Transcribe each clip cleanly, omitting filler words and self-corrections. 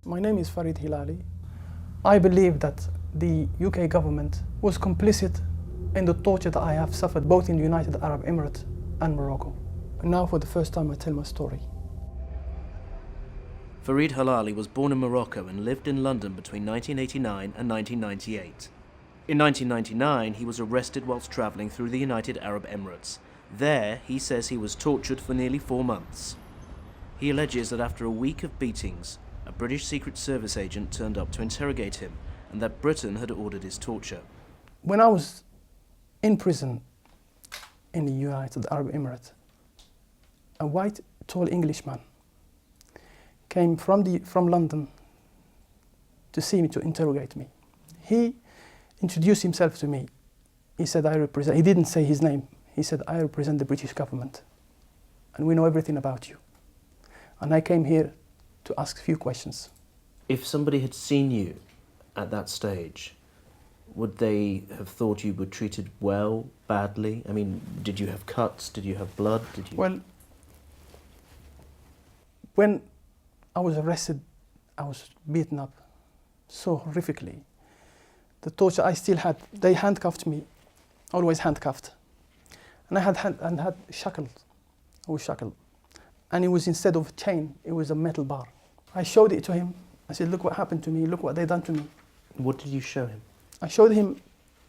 My name is Farid Hilali. I believe that the UK government was complicit in the torture that I have suffered both in the United Arab Emirates and Morocco. And now for the first time I tell my story. Farid Hilali was born in Morocco and lived in London between 1989 and 1998. In 1999, he was arrested whilst travelling through the United Arab Emirates. There, he says he was tortured for nearly 4 months. He alleges that after a week of beatings, a British Secret Service agent turned up to interrogate him and that Britain had ordered his torture. When I was in prison in the United Arab Emirates, a white, tall Englishman came from London to see me, to interrogate me. He introduced himself to me. He said, he didn't say his name. He said, I represent the British government and we know everything about you. And I came here to ask a few questions. If somebody had seen you at that stage, would they have thought you were treated well, badly? I mean, did you have cuts? Did you have blood? Well, when I was arrested, I was beaten up so horrifically. The torture I still had, they handcuffed me, always handcuffed. And I had shackles, I was shackled. And it was, instead of a chain, it was a metal bar. I showed it to him. I said, look what happened to me, look what they done to me. What did you show him? I showed him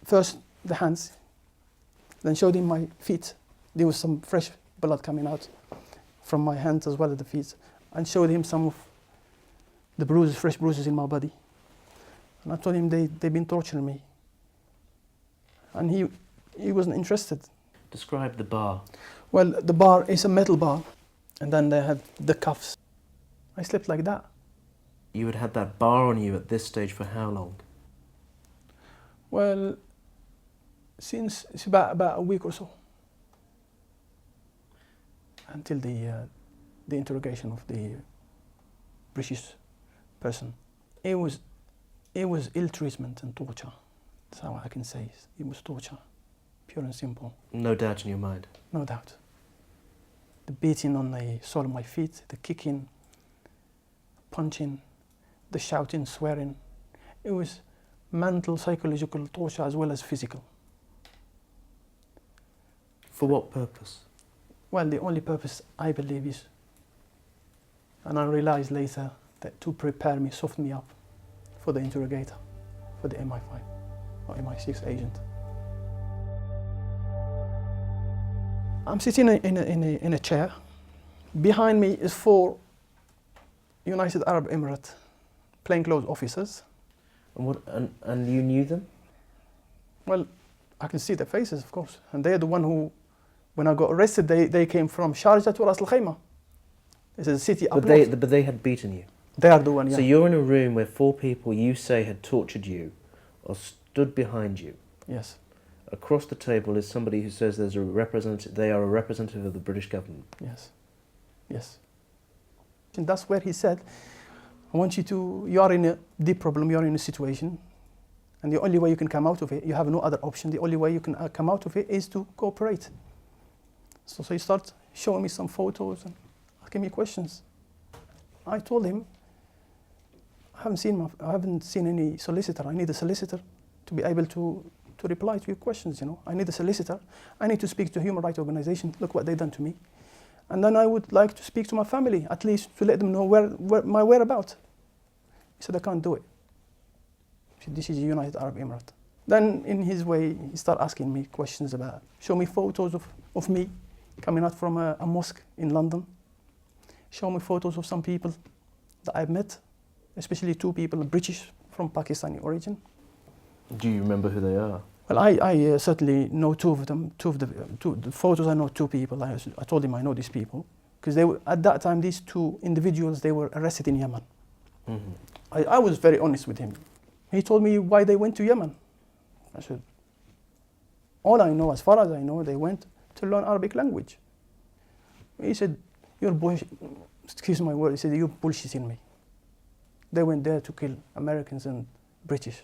first the hands, then showed him my feet. There was some fresh blood coming out from my hands as well as the feet. And showed him some of the bruises, fresh bruises in my body. And I told him they've been torturing me. And he wasn't interested. Describe the bar. Well, the bar is a metal bar, and then they had the cuffs. I slept like that. You had had that bar on you at this stage for how long? Well, since it's about a week or so, until the interrogation of the British person. It was ill treatment and torture. That's how I can say it. It was torture, pure and simple. No doubt in your mind? No doubt. The beating on the sole of my feet, the kicking, punching, the shouting, swearing. It was mental, psychological torture as well as physical. For what purpose? Well, the only purpose I believe is, and I realized later, that to prepare me, soften me up for the interrogator, for the MI5 or MI6 agent. I'm sitting in a chair. Behind me is 4 United Arab Emirates plainclothes officers. And you knew them? Well, I can see their faces, of course. And they're the one who, when I got arrested, they came from Sharjah to Ras Al Khaimah. It's a city up north. But they had beaten you? They are the one, yeah. So you're in a room where 4 people you say had tortured you or stood behind you. Yes. Across the table is somebody who says there's a representative, they are a representative of the British government. Yes. Yes. And that's where he said, I want you are in a deep problem, you are in a situation, and the only way you can come out of it, you have no other option, the only way you can come out of it is to cooperate. So he started showing me some photos and asking me questions. I told him, I haven't seen any solicitor. I need a solicitor to be able to reply to your questions, you know. I need a solicitor. I need to speak to a human rights organization. Look what they've done to me. And then I would like to speak to my family, at least to let them know where my whereabouts. He said, I can't do it. He said, this is the United Arab Emirates. Then in his way, he started asking me questions about, show me photos of me coming out from a mosque in London. Show me photos of some people that I've met, especially 2 people, British from Pakistani origin. Do you remember who they are? Well, I certainly know 2 of them. The photos, I know 2 people. I told him I know these people because they were, at that time, these 2 individuals, they were arrested in Yemen. Mm-hmm. I was very honest with him. He told me why they went to Yemen. I said, all I know, as far as I know, they went to learn Arabic language. He said, excuse my word, he said, you're bullshitting me. They went there to kill Americans and British.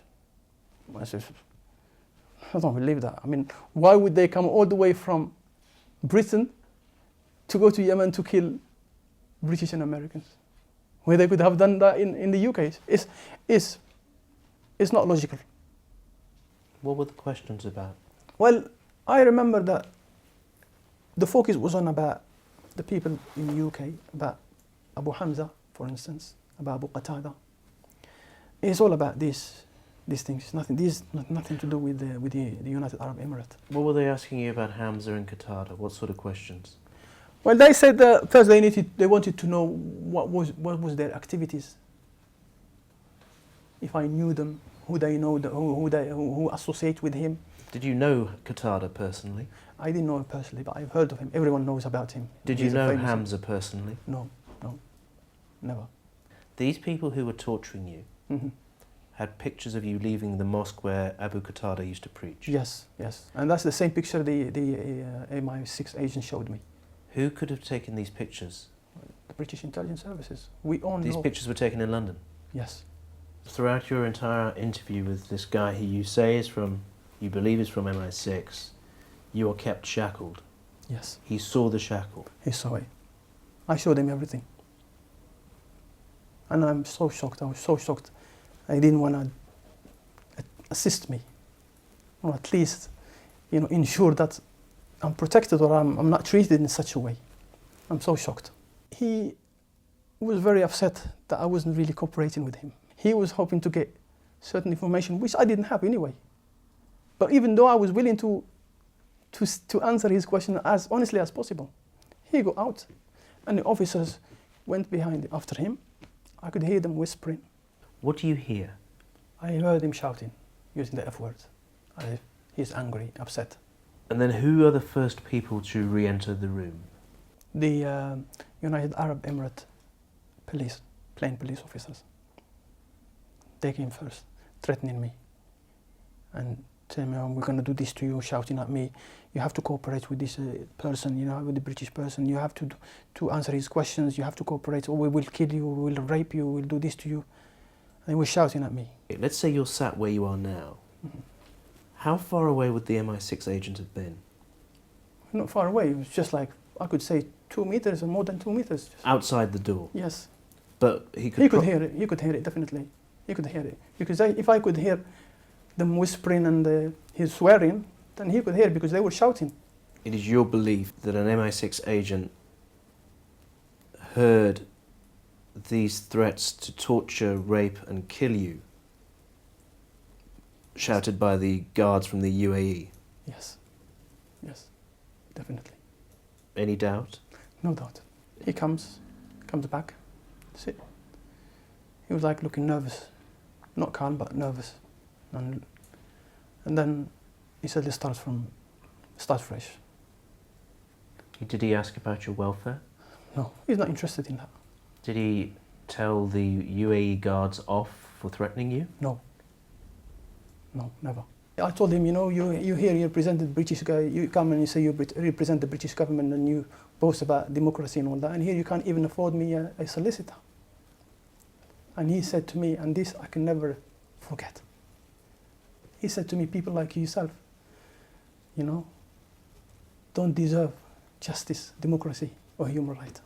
I said, I don't believe that. I mean, why would they come all the way from Britain to go to Yemen to kill British and Americans? where they could have done that in the UK. It's not logical. What were the questions about? Well, I remember that the focus was on about the people in the UK, about Abu Hamza, for instance, about Abu Qatada. It's all about these things. Nothing to do with the United Arab Emirates. What were they asking you about Hamza and Qatada? What sort of questions? Well, they said that first they wanted to know what was their activities. If I knew them, who they know, who associate with him. Did you know Qatada personally? I didn't know him personally, but I've heard of him. Everyone knows about him. Did you know Hamza personally? No, never. These people who were torturing you Mm-hmm. had pictures of you leaving the mosque where Abu Qatada used to preach. Yes, and that's the same picture the MI6 agent showed me. Who could have taken these pictures? The British intelligence services. We all know. These pictures were taken in London? Yes. Throughout your entire interview with this guy who you believe is from MI6, you are kept shackled. Yes. He saw the shackle. He saw it. I showed him everything. And I'm so shocked. I was so shocked. I didn't want to assist me, or at least, ensure that I'm protected or I'm not treated in such a way. I'm so shocked. He was very upset that I wasn't really cooperating with him. He was hoping to get certain information, which I didn't have anyway. But even though I was willing to answer his question as honestly as possible, he got out, and the officers went behind after him. I could hear them whispering. What do you hear? I heard him shouting, using the F word. He's angry, upset. And then who are the first people to re-enter the room? The United Arab Emirates police, plain police officers. They came first, threatening me and telling me, we're going to do this to you, shouting at me. You have to cooperate with this person, with the British person. You have to answer his questions. You have to cooperate, or we will kill you, we will rape you, we will do this to you. And they were shouting at me. Let's say you're sat where you are now. Mm-hmm. How far away would the MI6 agent have been? Not far away. It was just like, I could say 2 meters or more than 2 meters. Outside the door? Yes. But he could hear it. He could hear it, definitely. He could hear it. Because if I could hear them whispering and his swearing, then he could hear it because they were shouting. It is your belief that an MI6 agent heard these threats to torture, rape and kill you shouted by the guards from the UAE? Yes, definitely. Any doubt? No doubt. He comes back, sit. He was like looking nervous, not calm but nervous. And then he said, let's start fresh. Did he ask about your welfare? No, he's not interested in that. Did he tell the UAE guards off for threatening you? No, never. I told him, you here, you represent the British guy, you come and you say you represent the British government and you boast about democracy and all that, and here you can't even afford me a solicitor. And he said to me, and this I can never forget, he said to me, people like yourself, don't deserve justice, democracy or human rights.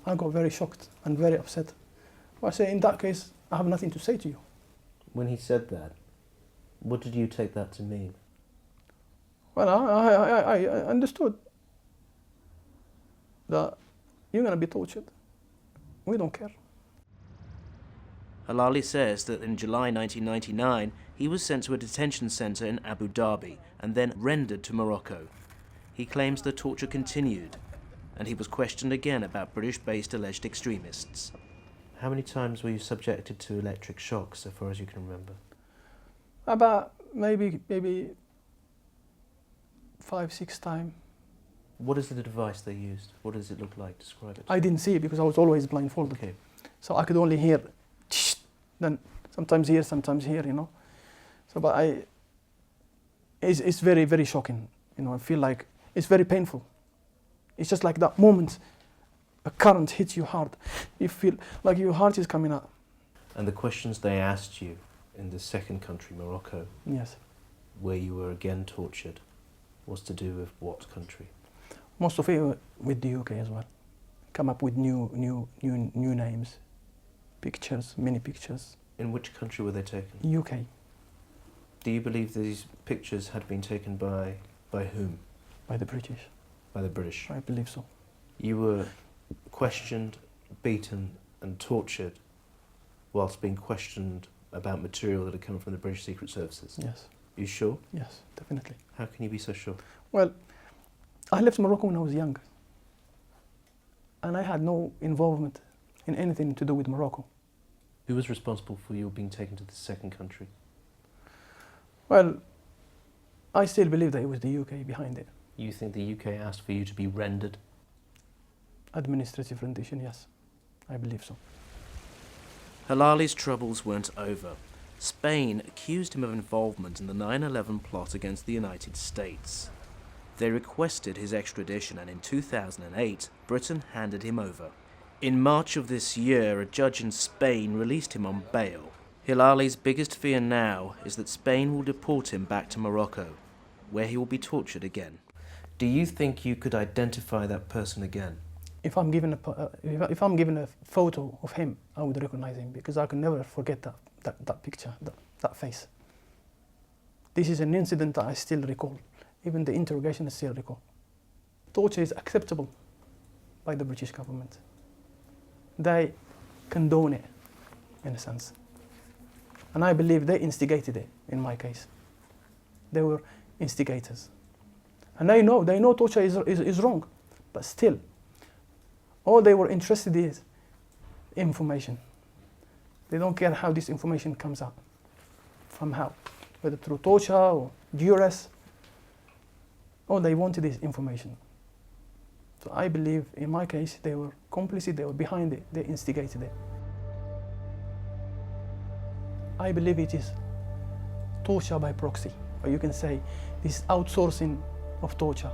I got very shocked and very upset. Well, I say, in that case, I have nothing to say to you. When he said that, what did you take that to mean? Well, I understood that you're going to be tortured. We don't care. Hilali says that in July 1999, he was sent to a detention centre in Abu Dhabi and then rendered to Morocco. He claims the torture continued, and he was questioned again about British-based alleged extremists. How many times were you subjected to electric shocks, so far as you can remember? About maybe 5-6 times. What is the device they used? What does it look like? Describe it. I didn't see it because I was always blindfolded. Okay. So I could only hear, then sometimes here, So, but it's very, very shocking. I feel like it's very painful. It's just like that moment, a current hits you hard. You feel like your heart is coming out. And the questions they asked you in the second country, Morocco, yes, where you were again tortured, was to do with what country? Most of it with the UK as well. come up with new names, pictures, many pictures. In which country were they taken? UK. Do you believe these pictures had been taken by whom? By the British. By the British. I believe so. You were questioned, beaten and tortured whilst being questioned about material that had come from the British Secret Services? Yes. You sure? Yes, definitely. How can you be so sure? Well, I left Morocco when I was young, and I had no involvement in anything to do with Morocco. Who was responsible for you being taken to the second country? Well, I still believe that it was the UK behind it. You think the UK asked for you to be rendered? Administrative rendition, yes. I believe so. Hilali's troubles weren't over. Spain accused him of involvement in the 9/11 plot against the United States. They requested his extradition, and in 2008, Britain handed him over. In March of this year, a judge in Spain released him on bail. Hilali's biggest fear now is that Spain will deport him back to Morocco, where he will be tortured again. Do you think you could identify that person again? If I'm given a photo of him, I would recognize him, because I can never forget that picture, that face. This is an incident that I still recall. Even the interrogation I still recall. Torture is acceptable by the British government. They condone it, in a sense. And I believe they instigated it, in my case. They were instigators. And they know torture is wrong, but still, all they were interested in is information. They don't care how this information comes out, from how, whether through torture or duress. All they wanted is information. So I believe, in my case, they were complicit, they were behind it, they instigated it. I believe it is torture by proxy, or you can say this outsourcing of torture.